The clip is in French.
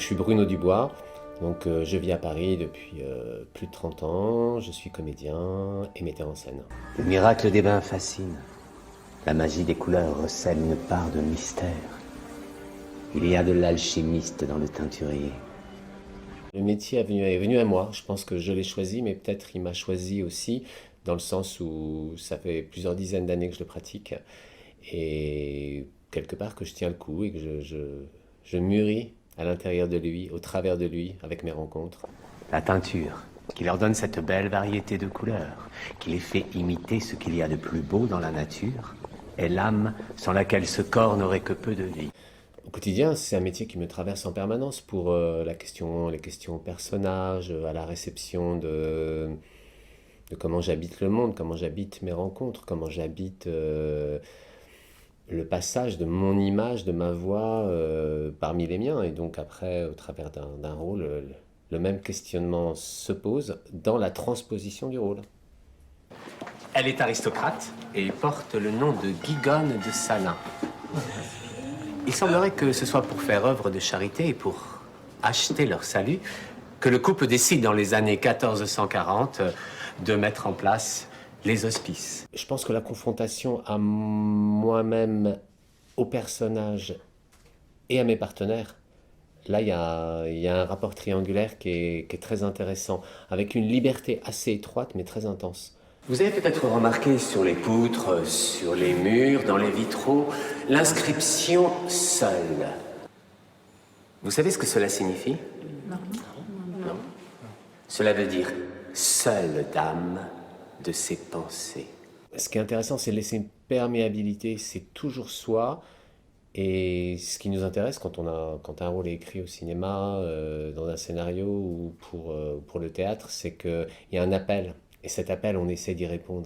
je suis Bruno Dubois, je vis à Paris depuis plus de 30 ans, je suis comédien et metteur en scène. Le miracle des bains fascine. La magie des couleurs recèle une part de mystère. Il y a de l'alchimiste dans le teinturier. Le métier est venu à moi, je pense que je l'ai choisi, mais peut-être il m'a choisi aussi, dans le sens où ça fait plusieurs dizaines d'années que je le pratique, et quelque part que je tiens le coup et que je mûris à l'intérieur de lui, au travers de lui, avec mes rencontres. La teinture, qui leur donne cette belle variété de couleurs, qui les fait imiter ce qu'il y a de plus beau dans la nature, est l'âme sans laquelle ce corps n'aurait que peu de vie. Au quotidien, c'est un métier qui me traverse en permanence pour les questions personnages, à la réception de comment j'habite le monde, comment j'habite mes rencontres, comment j'habite le passage de mon image, de ma voix parmi les miens. Et donc après, au travers d'un rôle, le même questionnement se pose dans la transposition du rôle. Elle est aristocrate et porte le nom de Guigone de Salins. Il semblerait que ce soit pour faire œuvre de charité et pour acheter leur salut que le couple décide dans les années 1440 de mettre en place les hospices. Je pense que la confrontation à moi-même, au personnage et à mes partenaires, là, il y a un rapport triangulaire qui est très intéressant, avec une liberté assez étroite mais très intense. Vous avez peut-être remarqué sur les poutres, sur les murs, dans les vitraux, l'inscription « Seul ». Vous savez ce que cela signifie? Non. Cela veut dire « seule dame de ses pensées ». Ce qui est intéressant, c'est laisser une perméabilité, c'est toujours soi. Et ce qui nous intéresse quand un rôle est écrit au cinéma, dans un scénario ou pour le théâtre, c'est qu'il y a un appel. Et cet appel, on essaie d'y répondre.